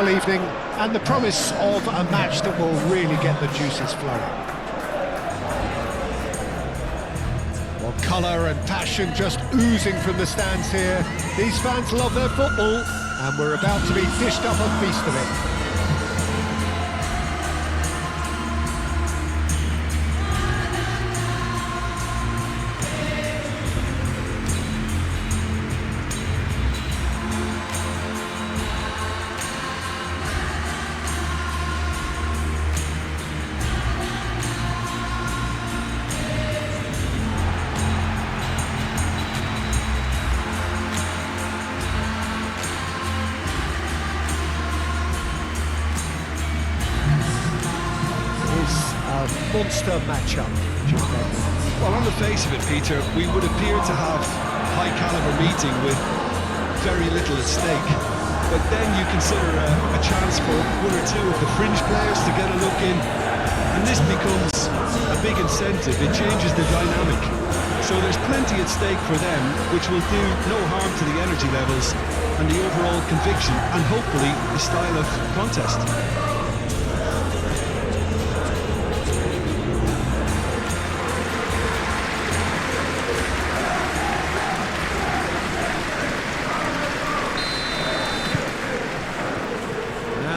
enjoyable evening and the promise of a match that will really get the juices flowing. Well, colour and passion just oozing from the stands here. These fans love their football and we're about to be dished up a feast of it. Monster matchup. Well, on the face of it, Peter, we would appear to have a high-caliber meeting with very little at stake. But then you consider a chance for one or two of the fringe players to get a look in, and this becomes a big incentive. It changes the dynamic. So there's plenty at stake for them, which will do no harm to the energy levels and the overall conviction, and hopefully the style of contest.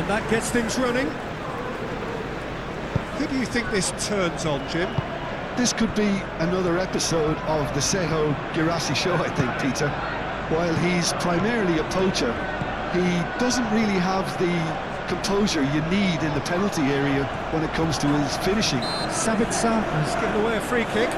That gets things running. Who do you think this turns on, Jim? This could be another episode of the Seho Girassi show, I think, Peter. While he's primarily a poacher, he doesn't really have the composure you need in the penalty area when it comes to his finishing. Sabitzer has given away a free kick.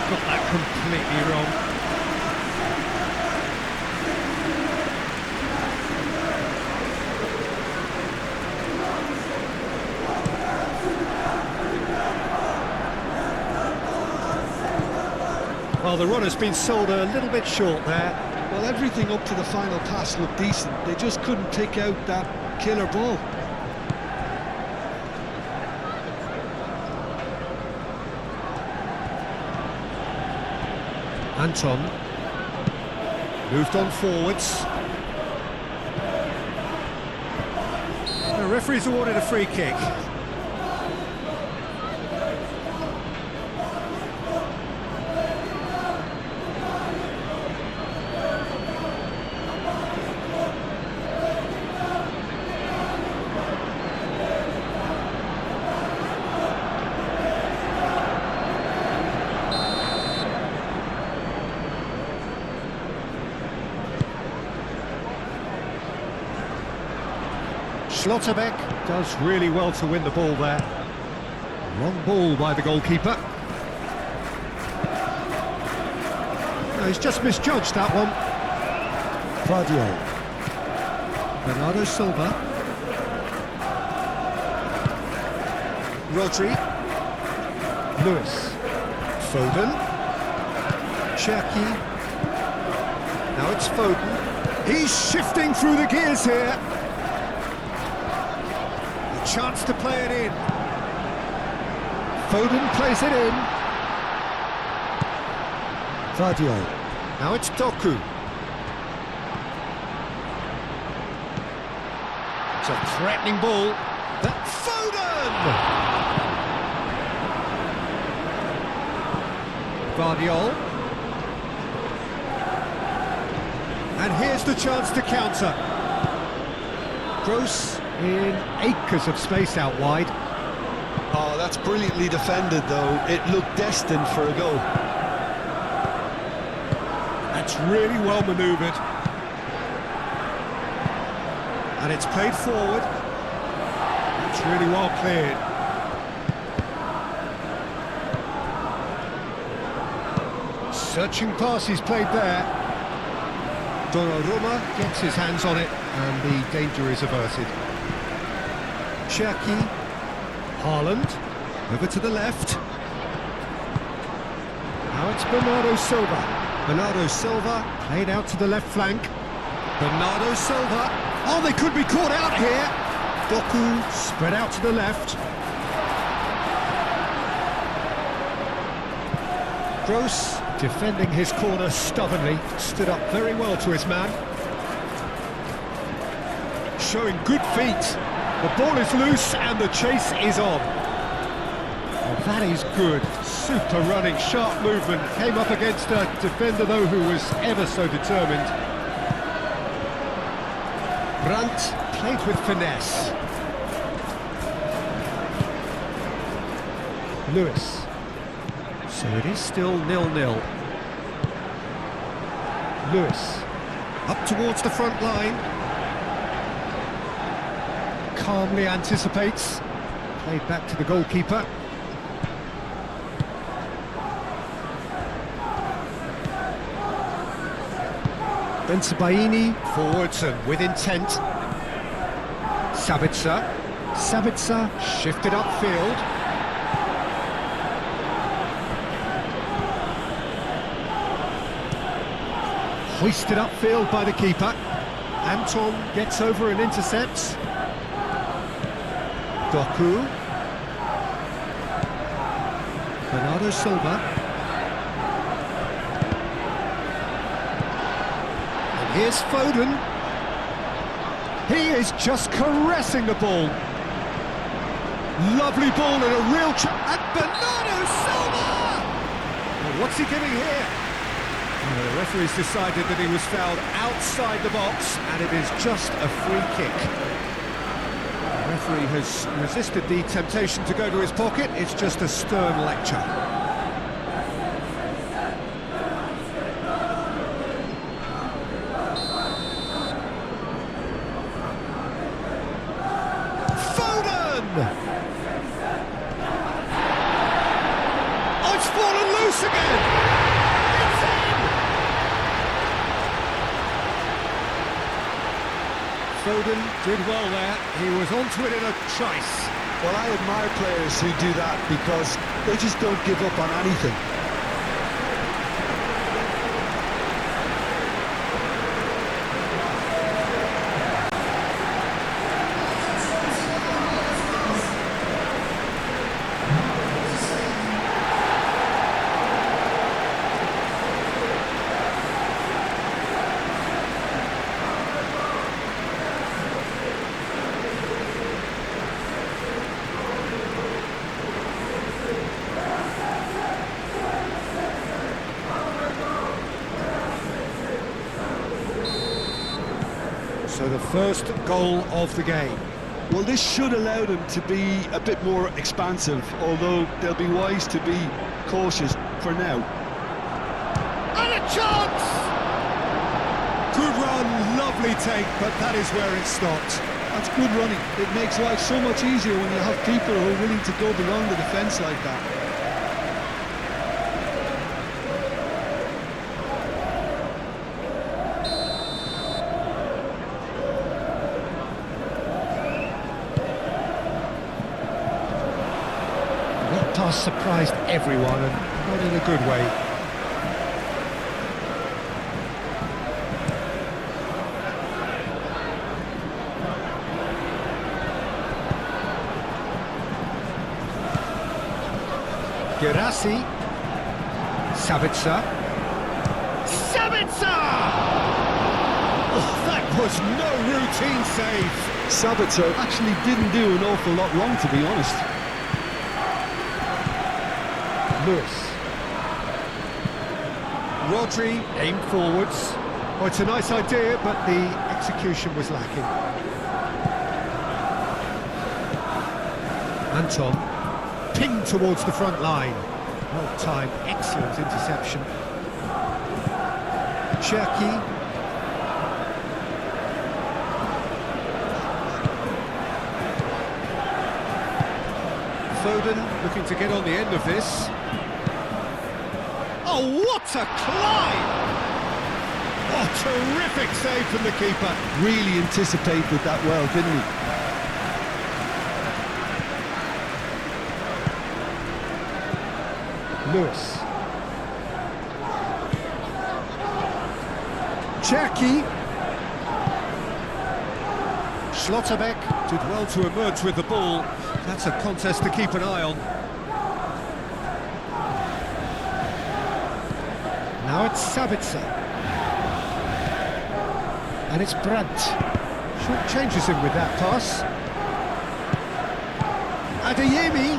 Got that completely wrong. Well, the run has been sold a little bit short there. Well, everything up to the final pass looked decent. They just couldn't pick out that killer ball. Anton moved on forwards. The referee's awarded a free kick. Schlotterbeck does really well to win the ball there. Wrong ball by the goalkeeper. No, he's just misjudged that one. Vardiol. Bernardo Silva. Rodri. Lewis. Foden. Cherki. Now it's Foden. He's shifting through the gears here. Chance to play it in. Foden plays it in. Vardiol. Now it's Doku. It's a threatening ball. Foden! Vardiol. And here's the chance to counter. Gross in acres of space out wide. Oh, that's brilliantly defended, though. It looked destined for a goal. That's really well manoeuvred. And it's played forward. It's really well cleared. Searching pass he's played there. Donnarumma gets his hands on it and the danger is averted. Cherki, Haaland, over to the left. Now it's Bernardo Silva. Bernardo Silva played out to the left flank. Bernardo Silva. Oh, they could be caught out here. Doku spread out to the left. Gross defending his corner stubbornly, stood up very well to his man. Showing good feet. The ball is loose and the chase is on. Oh, that is good. Super running, sharp movement. Came up against a defender, though, who was ever so determined. Brandt played with finesse. Lewis. So it is still 0-0. Lewis. Up towards the front line. Calmly anticipates. Played back to the goalkeeper. Bensebaini forwards and with intent. Sabitzer. Sabitzer shifted upfield. Hoisted upfield by the keeper. Anton gets over and intercepts. Doku. Bernardo Silva. And here's Foden. He is just caressing the ball. Lovely ball and a real and Bernardo Silva! Well, what's he giving here? The referee's decided that he was fouled outside the box, and it is just a free kick. The referee has resisted the temptation to go to his pocket. It's just a stern lecture. Foden! Oh, it's fallen loose again! Foden did well there. He was onto it in a trice. Well, I admire players who do that because they just don't give up on anything. So the first goal of the game. Well, this should allow them to be a bit more expansive, although they'll be wise to be cautious for now. And a chance! Good run, lovely take, but that is where it stopped. That's good running. It makes life so much easier when you have people who are willing to go beyond the defence like that. That pass surprised everyone, and not in a good way. Gerassi. Sabitzer. Sabitzer! Oh, that was no routine save. Sabitzer actually didn't do an awful lot wrong, to be honest. Lewis. Rodri aimed forwards. Oh, it's a nice idea, but the execution was lacking. Anton. Ping towards the front line. Well timed, excellent interception. Cherki. Foden looking to get on the end of this. Oh, what a climb! Oh, terrific save from the keeper. Really anticipated that well, didn't he? Lewis. Cherki. Schlotterbeck did well to emerge with the ball. That's a contest to keep an eye on. Now it's Sabitzer. And it's Brandt. Short changes him with that pass. Adeyemi.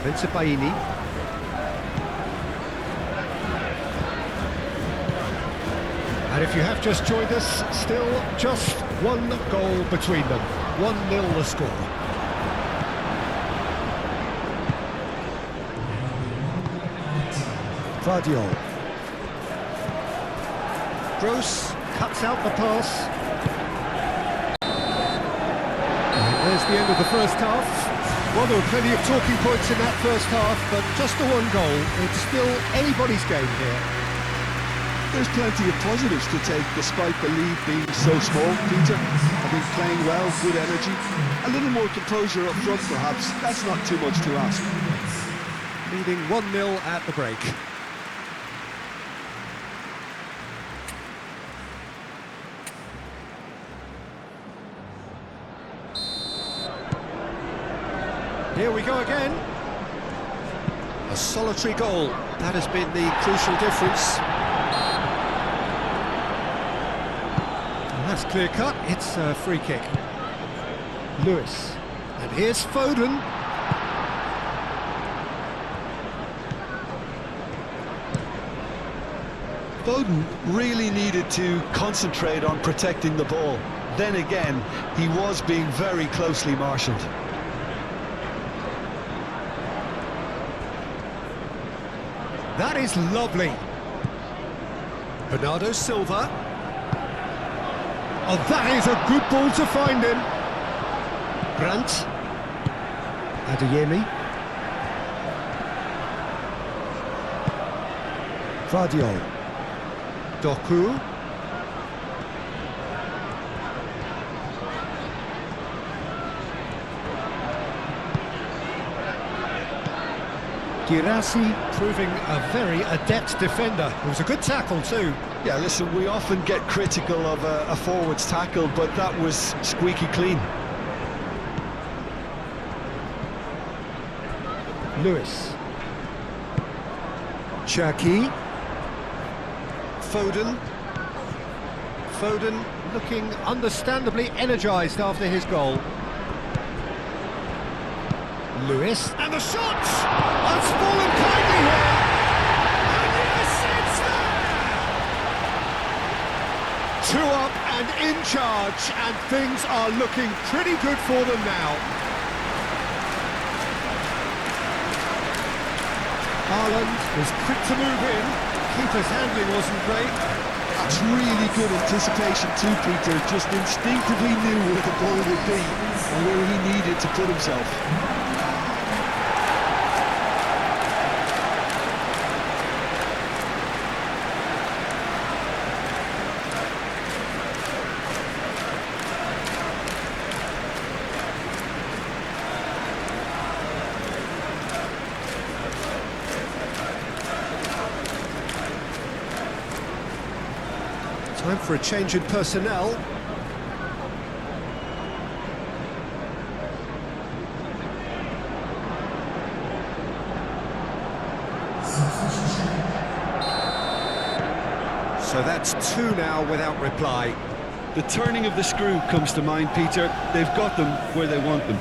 Bensebaini. And if you have just joined us, still just one goal between them. 1-0 the score. Vardiol. Gross cuts out the pass. And there's the end of the first half. Well, there were plenty of talking points in that first half, but just the one goal. It's still anybody's game here. There's plenty of positives to take despite the lead being so small, Peter. I think playing well, good energy, a little more composure up front perhaps. That's not too much to ask. Leading 1-0 at the break. Here we go again. A solitary goal. That has been the crucial difference. And that's clear cut. It's a free kick. Lewis. And here's Foden. Foden really needed to concentrate on protecting the ball. Then again, he was being very closely marshalled. That is lovely. Bernardo Silva. Oh, that is a good ball to find him. Brandt. Adeyemi. Vardiol. Doku. Girassi proving a very adept defender. It was a good tackle too. Yeah, listen, we often get critical of a forward's tackle, but that was squeaky clean. Lewis. Cherki. Foden. Foden looking understandably energised after his goal. Lewis. And the shot! Has fallen kindly here! And yes, it's there! 2 up and in charge, and things are looking pretty good for them now. Haaland was quick to move in. Keeper's handling wasn't great. That's really good anticipation too, Peter. Just instinctively knew where the ball would be and where he needed to put himself. Time for a change in personnel. So that's 2 now without reply. The turning of the screw comes to mind, Peter. They've got them where they want them.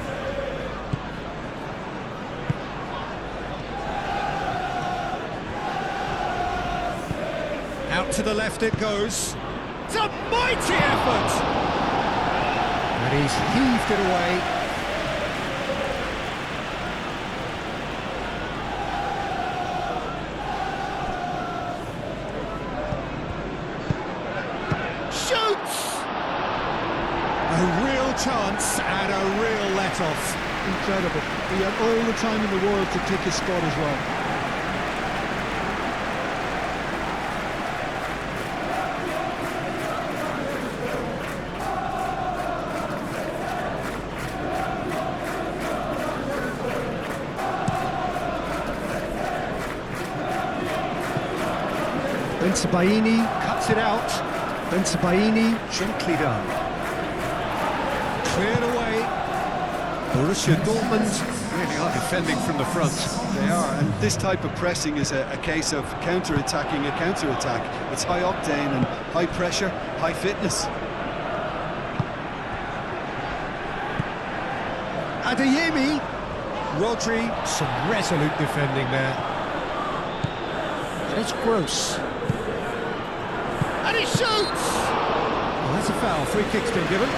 Out to the left it goes. It's a mighty effort! And he's heaved it away. Shoots! A real chance and a real let-off. Incredible. He had all the time in the world to pick his spot as well. Bensebaini cuts it out. Bensebaini, gently done. Cleared away. Borussia Dortmund really are defending from the front. They are, and this type of pressing is a case of counter-attacking a counter-attack. It's high octane and high pressure, high fitness. Adeyemi. Rodri, some resolute defending there. And it's Gross. And he shoots! Well, that's a foul. Free kick's been given.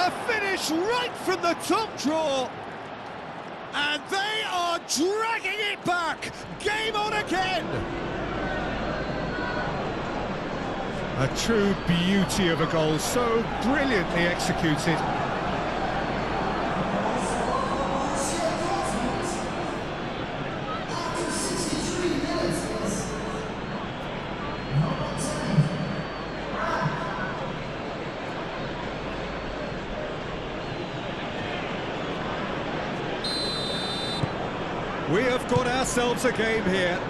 A finish right from the top draw, and they are dragging it back. Game on again. A true beauty of a goal, so brilliantly executed. We have got ourselves a game here.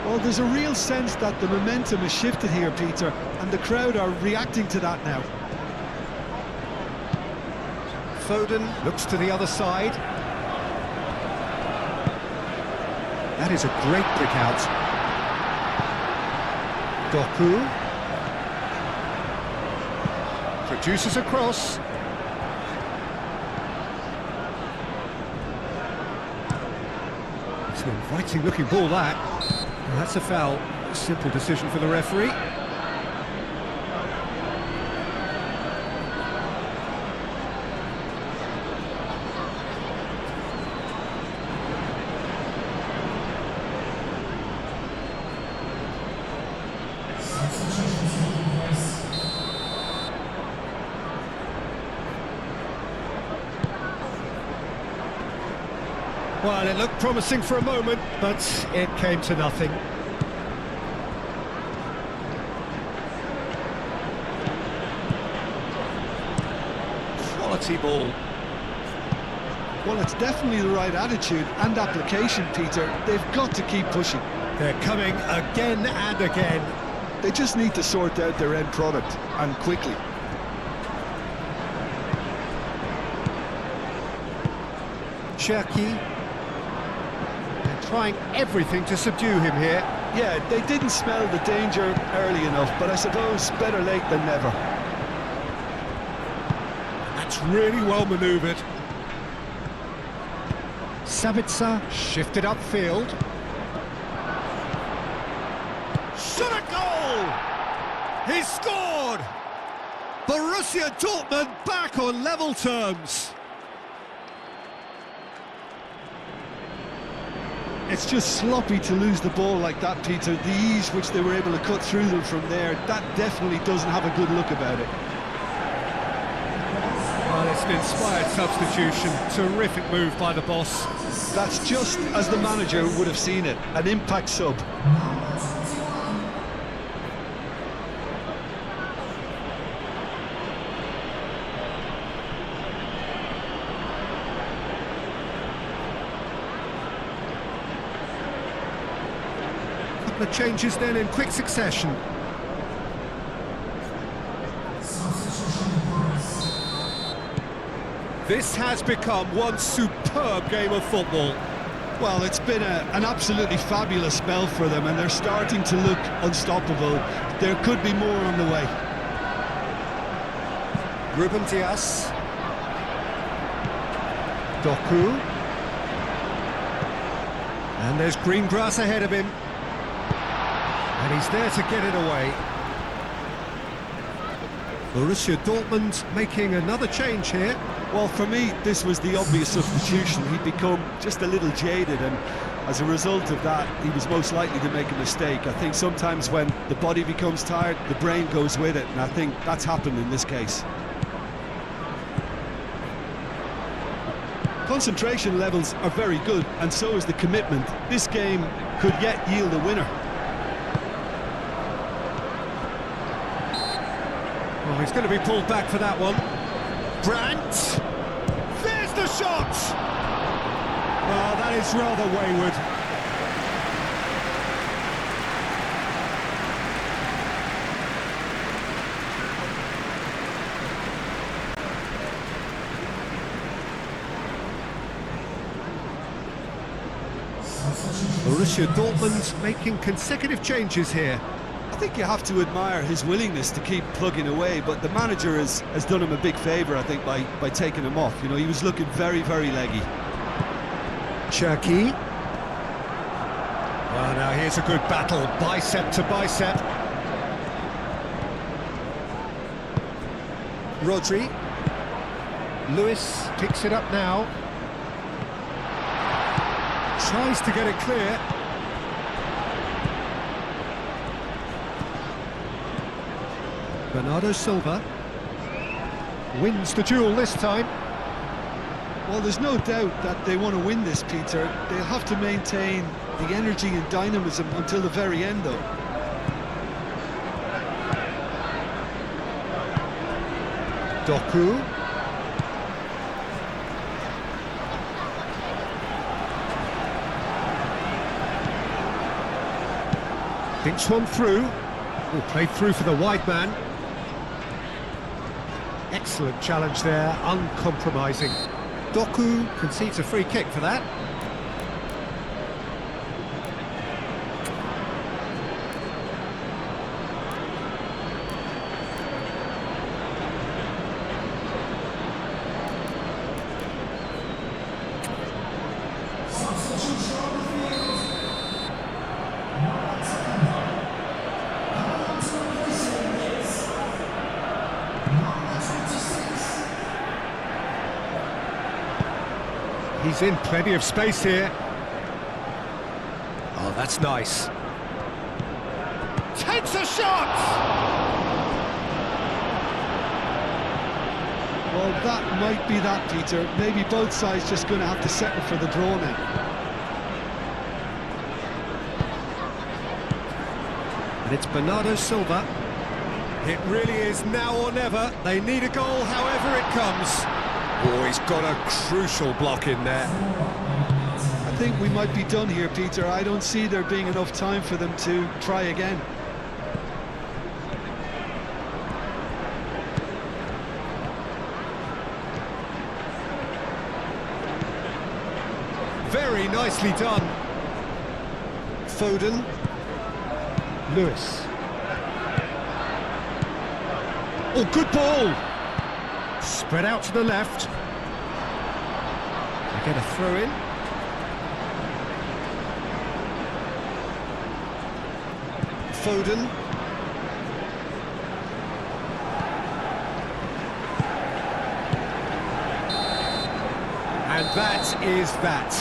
Well, there's a real sense that the momentum has shifted here, Peter, and the crowd are reacting to that now. Foden looks to the other side. That is a great pick out. Doku produces a cross. It's an inviting looking ball, that. Well, that's a foul. Simple decision for the referee. Well, it looked promising for a moment, but it came to nothing. Quality ball. Well, it's definitely the right attitude and application, Peter. They've got to keep pushing. They're coming again and again. They just need to sort out their end product, and quickly. Cherki. Trying everything to subdue him here. Yeah, they didn't smell the danger early enough, but I suppose better late than never. That's really well manoeuvred. Sabitzer shifted upfield. Shot a goal! He scored! Borussia Dortmund back on level terms. It's just sloppy to lose the ball like that, Peter. The ease which they were able to cut through them from there, that definitely doesn't have a good look about it. Well, it's an inspired substitution. Terrific move by the boss. That's just as the manager would have seen it, an impact sub. The changes then in quick succession. This has become one superb game of football. Well, it's been an absolutely fabulous spell for them, and they're starting to look unstoppable. There could be more on the way. Ruben Dias. Doku. And there's green grass ahead of him. And he's there to get it away. Borussia Dortmund making another change here. Well, for me, this was the obvious substitution. He'd become just a little jaded, and as a result of that, he was most likely to make a mistake. I think sometimes when the body becomes tired, the brain goes with it, and I think that's happened in this case. Concentration levels are very good, and so is the commitment. This game could yet yield a winner. Oh, he's going to be pulled back for that one. Brandt! There's the shot! Oh, that is rather wayward. Borussia Dortmund making consecutive changes here. I think you have to admire his willingness to keep plugging away, but the manager has done him a big favour, I think, by taking him off. You know, he was looking very, very leggy. Cherki. Well, now here's a good battle, bicep to bicep. Rodri. Lewis picks it up now. Tries to get it clear. Bernardo Silva wins the duel this time. Well, there's no doubt that they want to win this, Peter. They'll have to maintain the energy and dynamism until the very end, though. Doku. Thinks one through. Oh, played through for the wide man. Excellent challenge there, uncompromising. Doku concedes a free kick for that. He's in plenty of space here. Oh, that's nice. Takes a shot! Well, that might be that, Peter. Maybe both sides just going to have to settle for the draw now. And it's Bernardo Silva. It really is now or never. They need a goal however it comes. Oh, he's got a crucial block in there. I think we might be done here, Peter. I don't see there being enough time for them to try again. Very nicely done. Foden. Lewis. Oh, good ball. Spread out to the left. They get a throw in. Foden. And that is that.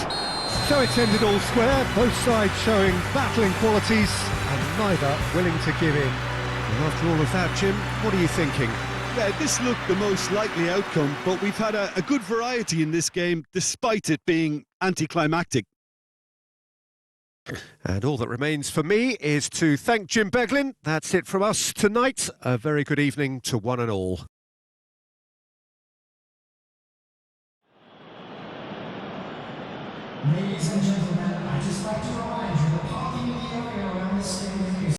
So it's ended all square, both sides showing battling qualities and neither willing to give in. And after all of that, Jim, what are you thinking? Yeah, this looked the most likely outcome, but we've had a good variety in this game, despite it being anticlimactic. And all that remains for me is to thank Jim Beglin. That's it from us tonight. A very good evening to one and all. Ladies and gentlemen, I'd just like to